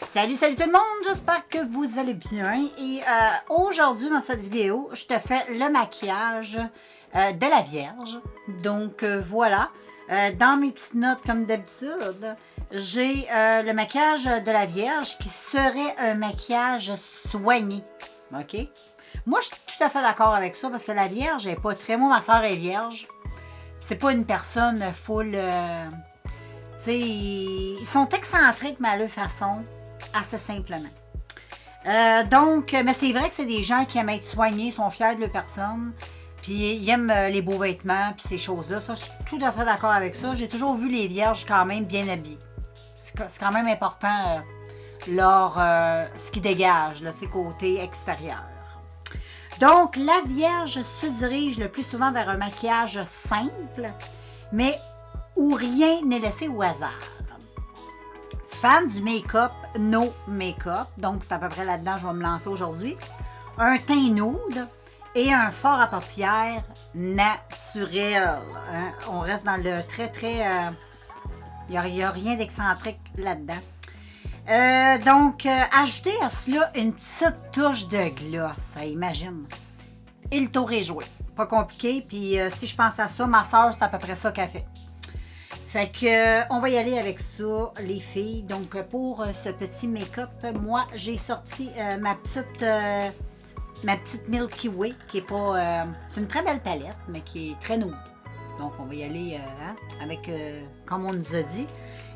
Salut, salut tout le monde, j'espère que vous allez bien et aujourd'hui dans cette vidéo, je te fais le maquillage de la Vierge. Donc voilà, dans mes petites notes comme d'habitude, j'ai le maquillage de la Vierge qui serait un maquillage soigné, ok? Moi je suis tout à fait d'accord avec ça parce que la Vierge n'est pas très... Moi ma soeur est Vierge, c'est pas une personne full... tu sais, ils sont excentriques mais à leur façon. Assez simplement. Mais c'est vrai que c'est des gens qui aiment être soignés, sont fiers de leur personne, puis ils aiment les beaux vêtements, puis ces choses-là. Ça, je suis tout à fait d'accord avec ça. J'ai toujours vu les vierges quand même bien habillées. C'est quand même important ce qui dégage, là, côté extérieur. Donc, la vierge se dirige le plus souvent vers un maquillage simple, mais où rien n'est laissé au hasard. Fan du make-up, no make-up, donc c'est à peu près là-dedans que je vais me lancer aujourd'hui. Un teint nude et un fard à paupières naturel. Hein? On reste dans le très... Il n'y a rien d'excentrique là-dedans. Ajouter à cela une petite touche de gloss, imagine. Et le tour est joué. Pas compliqué, puis si je pense à ça, ma soeur, c'est à peu près ça qu'elle fait. Fait que on va y aller avec ça, les filles. Donc, pour ce petit make-up, moi, j'ai sorti ma petite Milky Way, qui est pas... c'est une très belle palette, mais qui est très nude. Donc, on va y aller avec, comme on nous a dit.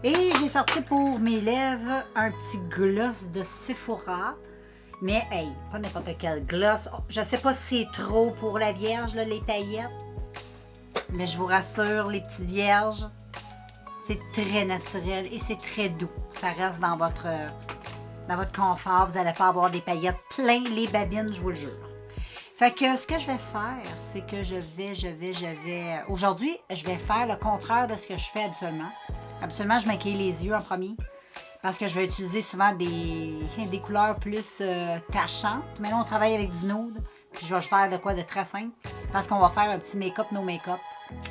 Et j'ai sorti pour mes lèvres un petit gloss de Sephora. Mais, hey, pas n'importe quel gloss. Je sais pas si c'est trop pour la Vierge, là, les paillettes. Mais je vous rassure, les petites vierges, c'est très naturel et c'est très doux. Ça reste dans votre confort. Vous n'allez pas avoir des paillettes plein les babines, je vous le jure. Fait que ce que je vais faire, c'est que je vais... Aujourd'hui, je vais faire le contraire de ce que je fais habituellement. Habituellement, je maquille les yeux en premier parce que je vais utiliser souvent des couleurs plus tachantes. Mais là, on travaille avec du nude. Puis je vais faire de quoi de très simple parce qu'on va faire un petit make-up, no make-up.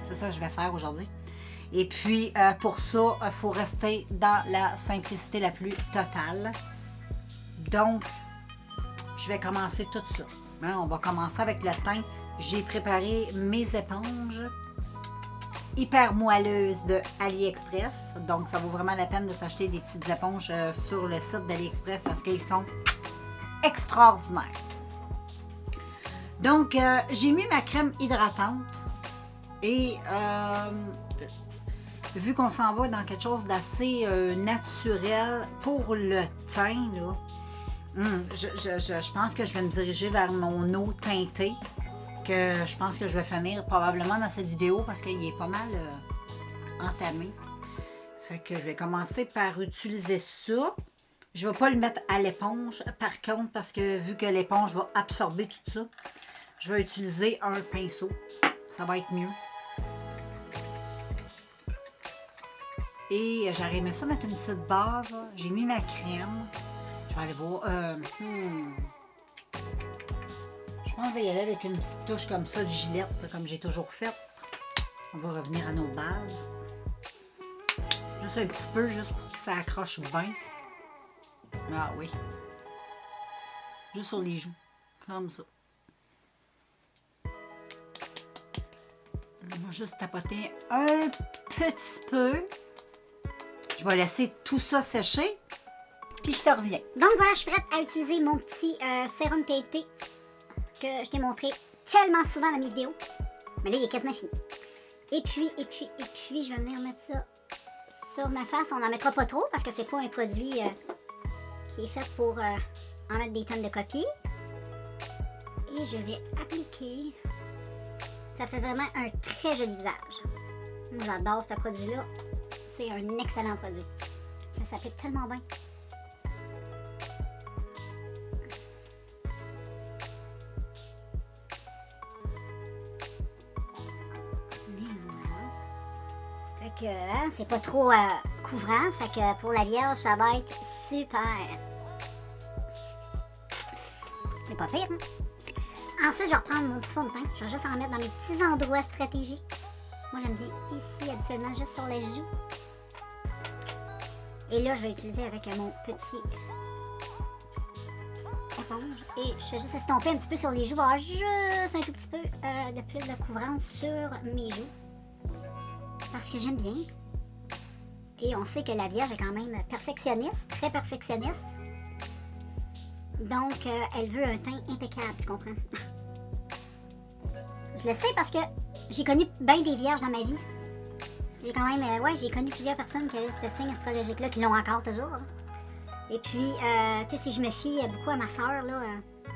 C'est ça que je vais faire aujourd'hui. Et puis, pour ça, il faut rester dans la simplicité la plus totale. Donc, je vais commencer tout ça. Hein, on va commencer avec le teint. J'ai préparé mes éponges hyper moelleuses de AliExpress. Donc, ça vaut vraiment la peine de s'acheter des petites éponges sur le site d'AliExpress parce qu'ils sont extraordinaires. Donc, j'ai mis ma crème hydratante et... vu qu'on s'en va dans quelque chose d'assez naturel pour le teint, là, je pense que je vais me diriger vers mon eau teintée, que je pense que je vais finir probablement dans cette vidéo parce qu'il est pas mal entamé. Fait que je vais commencer par utiliser ça. Je ne vais pas le mettre à l'éponge, par contre, parce que vu que l'éponge va absorber tout ça, je vais utiliser un pinceau. Ça va être mieux. Et j'aurais aimé ça mettre une petite base. J'ai mis ma crème. Je vais aller voir. Je pense que je vais y aller avec une petite touche comme ça de Gillette, comme j'ai toujours fait. On va revenir à nos bases. Juste un petit peu, juste pour que ça accroche bien. Ah oui. Juste sur les joues. Comme ça. On va juste tapoter un petit peu. Je vais laisser tout ça sécher, puis je te reviens. Donc voilà, je suis prête à utiliser mon petit sérum TNT que je t'ai montré tellement souvent dans mes vidéos. Mais là, il est quasiment fini. Et puis, je vais venir mettre ça sur ma face. On n'en mettra pas trop parce que c'est pas un produit qui est fait pour en mettre des tonnes de copies. Et je vais appliquer. Ça fait vraiment un très joli visage. Moi, j'adore ce produit-là. C'est un excellent produit. Ça s'applique tellement bien. Fait que hein, c'est pas trop couvrant. Fait que pour la Vierge, ça va être super. C'est pas pire, hein? Ensuite, je vais reprendre mon petit fond de teint. Je vais juste en mettre dans mes petits endroits stratégiques. Moi, j'aime bien ici, habituellement, juste sur les joues. Et là, je vais utiliser avec mon petit éponge. Et je vais juste estomper un petit peu sur les joues. Avoir juste un tout petit peu de plus de couvrance sur mes joues. Parce que j'aime bien. Et on sait que la Vierge est quand même perfectionniste, très perfectionniste. Donc, elle veut un teint impeccable, tu comprends? Je le sais parce que j'ai connu bien des Vierges dans ma vie. J'ai quand même, j'ai connu plusieurs personnes qui avaient ce signe astrologique-là, qui l'ont encore toujours. Là. Et puis, tu sais, si je me fie beaucoup à ma soeur, là,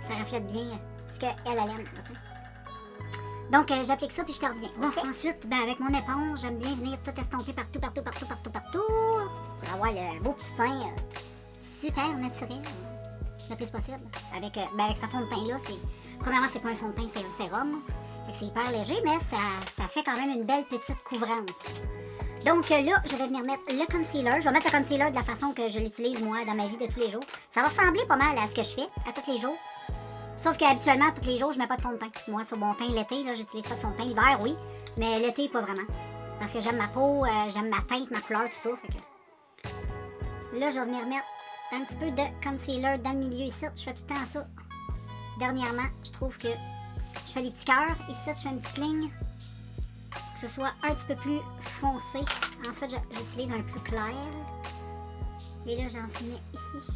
ça reflète bien ce qu'elle aime. Donc, j'applique ça, puis je te reviens. Donc, ensuite, ben, avec mon éponge, j'aime bien venir tout estomper partout, pour avoir le beau petit teint super naturel, le plus possible. Avec ce fond de teint-là, premièrement, c'est pas un fond de teint, c'est un sérum. C'est hyper léger, mais ça fait quand même une belle petite couvrance. Donc là, je vais venir mettre le concealer. Je vais mettre le concealer de la façon que je l'utilise, moi, dans ma vie de tous les jours. Ça va ressembler pas mal à ce que je fais à tous les jours. Sauf qu'habituellement, tous les jours, je mets pas de fond de teint. Moi, sur mon teint l'été, là, j'utilise pas de fond de teint. L'hiver, oui, mais l'été, pas vraiment. Parce que j'aime ma peau, j'aime ma teinte, ma couleur, tout ça. Fait que... Là, je vais venir mettre un petit peu de concealer dans le milieu ici. Je fais tout le temps ça. Dernièrement, je trouve que je fais des petits cœurs. Ici, je fais une petite ligne. Que ce soit un petit peu plus foncé. Ensuite, j'utilise un plus clair. Et là, j'en mets ici.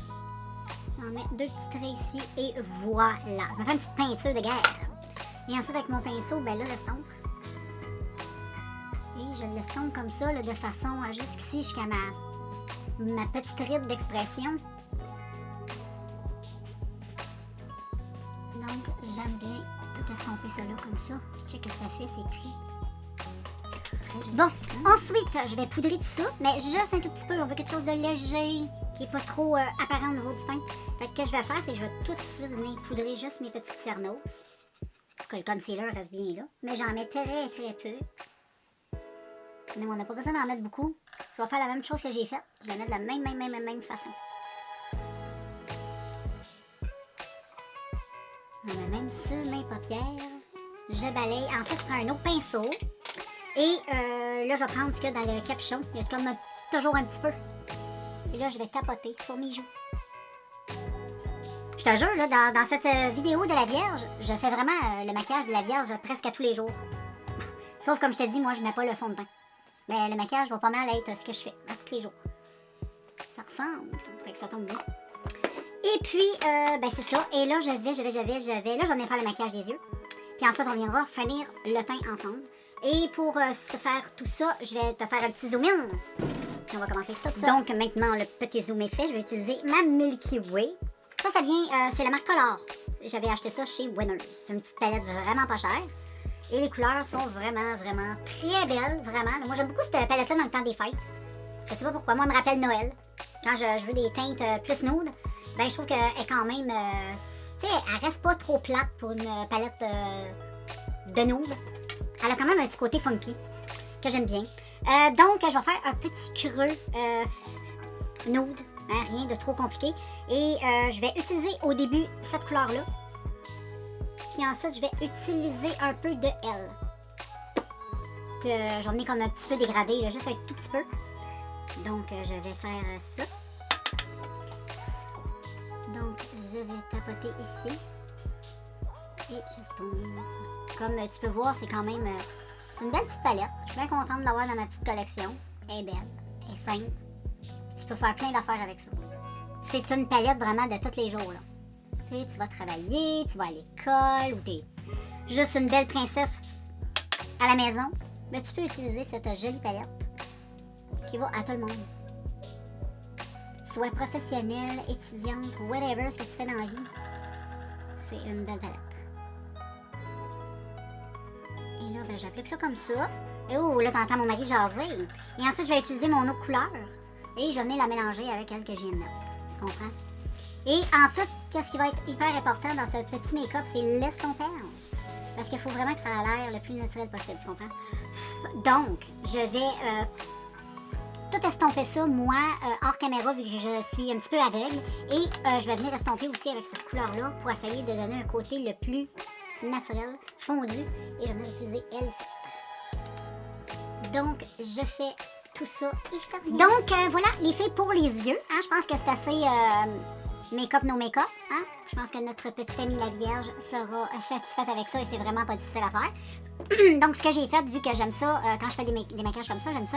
J'en mets 2 petits traits ici. Et voilà. Je me fais une petite peinture de guerre. Et ensuite, avec mon pinceau, ben là, l'estompe. Et je l'estompe comme ça, là, de façon jusqu'ici, jusqu'à ma petite ride d'expression. Donc, j'aime bien tout estomper ça là comme ça. Puis check ce que ça fait, c'est très joli. Bon, ensuite, je vais poudrer tout ça, mais juste un tout petit peu. On veut quelque chose de léger, qui n'est pas trop apparent au niveau du teint. Fait que ce que je vais faire, c'est que je vais tout de suite venir poudrer juste mes petites cernos. Pour que le concealer reste bien là. Mais j'en mets très peu. Mais on n'a pas besoin d'en mettre beaucoup. Je vais faire la même chose que j'ai faite. Je vais mettre de la même façon. Je mets même sur mes paupières. Je balaye. Ensuite, je prends un autre pinceau. Et là, je vais prendre ce qu'il y a dans le capuchon. Il y a comme toujours un petit peu. Et là, je vais tapoter sur mes joues. Je te jure, là, dans cette vidéo de la Vierge, je fais vraiment le maquillage de la Vierge presque à tous les jours. Sauf, comme je te dis, moi, je mets pas le fond de teint. Mais le maquillage va pas mal être ce que je fais à tous les jours. Ça ressemble, fait que ça tombe bien. Et puis, ben c'est ça. Et là, je vais. Là, je vais venir faire le maquillage des yeux. Puis ensuite, on viendra finir le teint ensemble. Et pour se faire tout ça, je vais te faire un petit zoom in. Puis on va commencer tout ça. Donc, maintenant, le petit zoom est fait. Je vais utiliser ma Milky Way. Ça vient, c'est la marque Color. J'avais acheté ça chez Winners. C'est une petite palette vraiment pas chère. Et les couleurs sont vraiment très belles, vraiment. Moi, j'aime beaucoup cette palette-là dans le temps des fêtes. Je sais pas pourquoi. Moi, elle me rappelle Noël. Quand je veux des teintes plus nude, ben je trouve qu'elle est quand même... tu sais, elle reste pas trop plate pour une palette de nude. Elle a quand même un petit côté funky, que j'aime bien. Donc, je vais faire un petit creux nude. Hein, rien de trop compliqué. Et je vais utiliser au début cette couleur-là. Puis ensuite, je vais utiliser un peu de L. Que j'en ai comme un petit peu dégradé, là, juste un tout petit peu. Donc, je vais faire ça. Donc, je vais tapoter ici. Et j'estompe. Comme tu peux voir, c'est quand même c'est une belle petite palette. Je suis bien contente de l'avoir dans ma petite collection. Elle est belle. Elle est simple. Tu peux faire plein d'affaires avec ça. C'est une palette vraiment de tous les jours, là. Tu vas travailler, tu vas à l'école, ou t'es juste une belle princesse à la maison, mais tu peux utiliser cette jolie palette qui va à tout le monde. Sois professionnelle, étudiante, whatever ce que tu fais dans la vie, c'est une belle palette. Et là, ben, j'applique ça comme ça. Et oh, là, t'entends mon mari jaser. Et ensuite, je vais utiliser mon autre couleur et je vais venir la mélanger avec elle que je viens de mettre. Tu comprends? Et ensuite, qu'est-ce qui va être hyper important dans ce petit make-up, c'est l'estompage. Parce qu'il faut vraiment que ça a l'air le plus naturel possible, tu comprends? Donc, je vais tout estomper ça, moi, hors caméra, vu que je suis un petit peu aveugle. Et je vais venir estomper aussi avec cette couleur-là pour essayer de donner un côté le plus naturel, fondu. Et je vais venir utiliser elle ici. Donc, je fais tout ça. Donc, voilà, les filles pour les yeux. Hein, je pense que c'est assez make-up, no make-up. Hein? Je pense que notre petite amie la Vierge sera satisfaite avec ça et c'est vraiment pas difficile à faire. Donc, ce que j'ai fait, vu que j'aime ça, quand je fais des maquillages comme ça, j'aime ça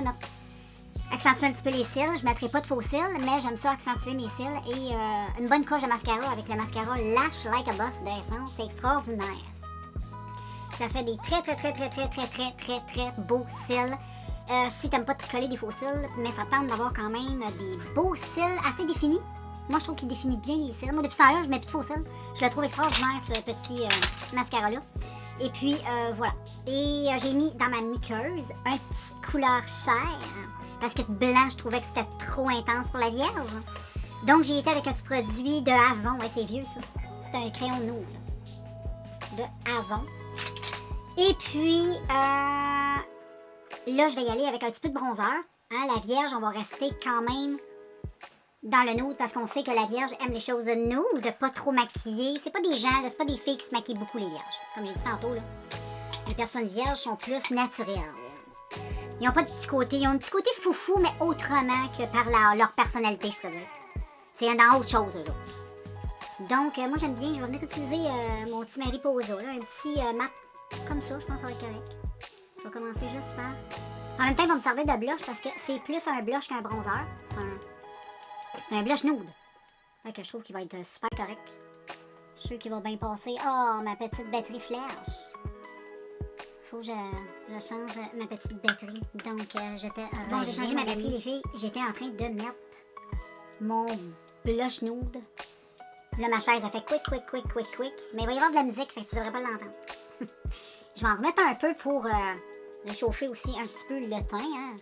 accentuer un petit peu les cils. Je ne mettrai pas de faux cils, mais j'aime ça accentuer mes cils. Et une bonne couche de mascara avec le mascara Lash Like a Boss de Essence, c'est extraordinaire. Ça fait des très beaux cils. Si t'aimes pas te coller des faux cils, mais ça tente d'avoir quand même des beaux cils assez définis. Moi, je trouve qu'il définit bien les cils. Moi, depuis ça, là, je mets plus de faux cils. Je le trouve extraordinaire, ce petit mascara-là. Et puis, voilà. Et j'ai mis dans ma muqueuse un petit couleur chair. Parce que blanc, je trouvais que c'était trop intense pour la Vierge. Donc, j'ai été avec un petit produit de Avon. Ouais, c'est vieux, ça. C'est un crayon nude de Avon. Et puis, là, je vais y aller avec un petit peu de bronzer. Hein, la Vierge, on va rester quand même dans le nude parce qu'on sait que la Vierge aime les choses nude, pas trop maquillées. C'est pas des gens, c'est pas des filles qui se maquillent beaucoup, les Vierges. Comme j'ai dit tantôt, là. Les personnes vierges sont plus naturelles. Ils n'ont pas de petit côté. Ils ont un petit côté foufou, mais autrement que par leur personnalité, je pourrais dire. C'est dans autre chose, eux autres. Donc, moi, j'aime bien. Je vais venir utiliser mon petit Mariposa, là, un petit mat comme ça. Je pense que ça va être correct. Je vais commencer juste par... En même temps, il va me servir de blush parce que c'est plus un blush qu'un bronzer. C'est un blush nude. Fait que je trouve qu'il va être super correct. Je suis sûr qu'il va bien passer. Oh, ma petite batterie flash. Faut que je change ma petite batterie. Donc, j'étais... Bon, j'ai changé ma batterie, les filles. J'étais en train de mettre mon blush nude. Là, ma chaise a fait quick. Mais il va y avoir de la musique, fait que tu devrais pas l'entendre. Je vais en remettre un peu pour réchauffer aussi un petit peu le teint. Hein.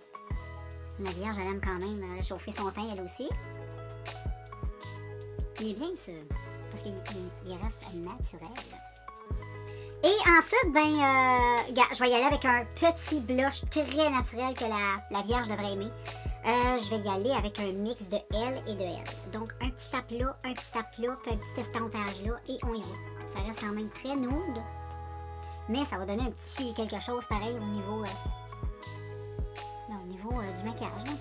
La Vierge, elle aime quand même réchauffer son teint, elle aussi. Il est bien, ça. Parce qu'il reste naturel. Et ensuite, ben, je vais y aller avec un petit blush très naturel que la Vierge devrait aimer. Je vais y aller avec un mix de L et de L. Donc, un petit tape là, un petit tape là, puis un petit estampage là, et on y va. Ça reste quand même très nude, mais ça va donner un petit quelque chose pareil au niveau, du maquillage. Là.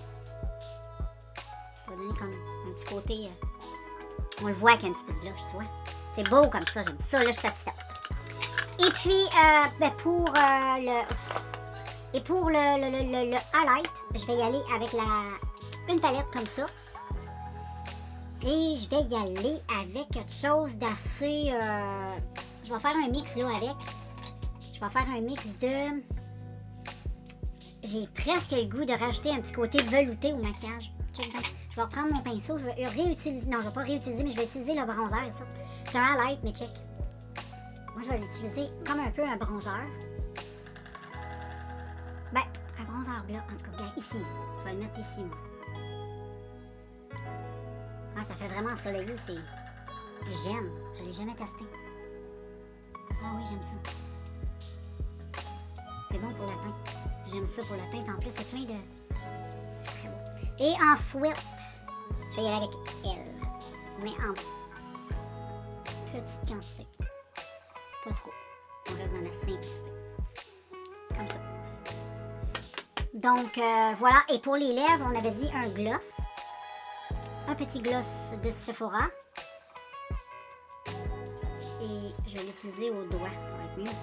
Ça va donner comme un petit côté... on le voit avec un petit peu de blush, tu vois. C'est beau comme ça, j'aime ça, là, je suis satisfaite. Et puis, pour le highlight, je vais y aller avec une palette comme ça. Et je vais y aller avec quelque chose d'assez... je vais faire un mix là avec. Je vais faire un mix de... J'ai presque le goût de rajouter un petit côté velouté au maquillage. Je vais reprendre mon pinceau, je vais réutiliser... Non, je vais pas réutiliser, mais je vais utiliser le bronzer, ça. C'est un highlight, mais check. Moi, je vais l'utiliser comme un peu un bronzer. Ben, un bronzer blanc, en tout cas, regarde, ici. Je vais le mettre ici, moi. Ah, ça fait vraiment ensoleillé, c'est... J'aime. Je l'ai jamais testé. Ah oui, j'aime ça. C'est bon pour la teinte. J'aime ça pour la teinte. En plus, c'est plein de... C'est très beau. Et ensuite, je vais y aller avec elle. Mais en petite quantité. Pas trop. On reste dans la simplicité. Comme ça. Donc, voilà. Et pour les lèvres, on avait dit un gloss. Un petit gloss de Sephora. Et je vais l'utiliser au doigt. Ça va être mieux.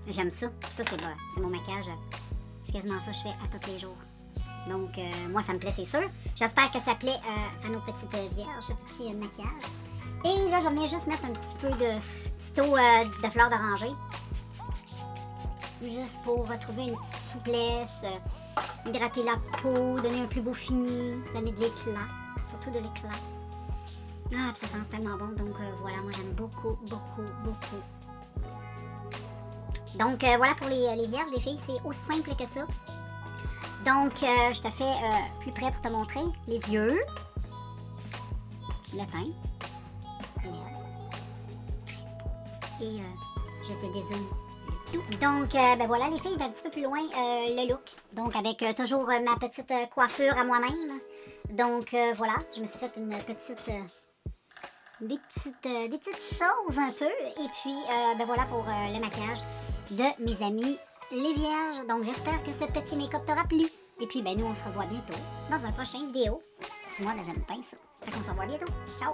J'aime ça. Ça, c'est mon maquillage. C'est quasiment ça que je fais à tous les jours. Donc, moi, ça me plaît, c'est sûr. J'espère que ça plaît à nos petites vierges, ce petit maquillage. Et là, je venais juste mettre un petit peu de petit eau de fleurs d'oranger. Juste pour retrouver une petite souplesse, hydrater la peau, donner un plus beau fini, donner de l'éclat, surtout de l'éclat. Ah, puis ça sent tellement bon, donc voilà, moi j'aime beaucoup. Donc voilà pour les vierges, les filles, c'est aussi simple que ça. Donc je te fais plus près pour te montrer les yeux, le teint, et je te dézoome. Donc, ben voilà les filles, d'un petit peu plus loin, le look. Donc, avec toujours ma petite coiffure à moi-même. Donc, voilà, je me suis fait une petite des petites choses un peu. Et puis, ben voilà pour le maquillage de mes amis les vierges. Donc, j'espère que ce petit make-up t'aura plu. Et puis, ben nous, on se revoit bientôt dans un prochain vidéo. Puis moi, ben, j'aime bien ça. Fait qu'on se revoit bientôt. Ciao!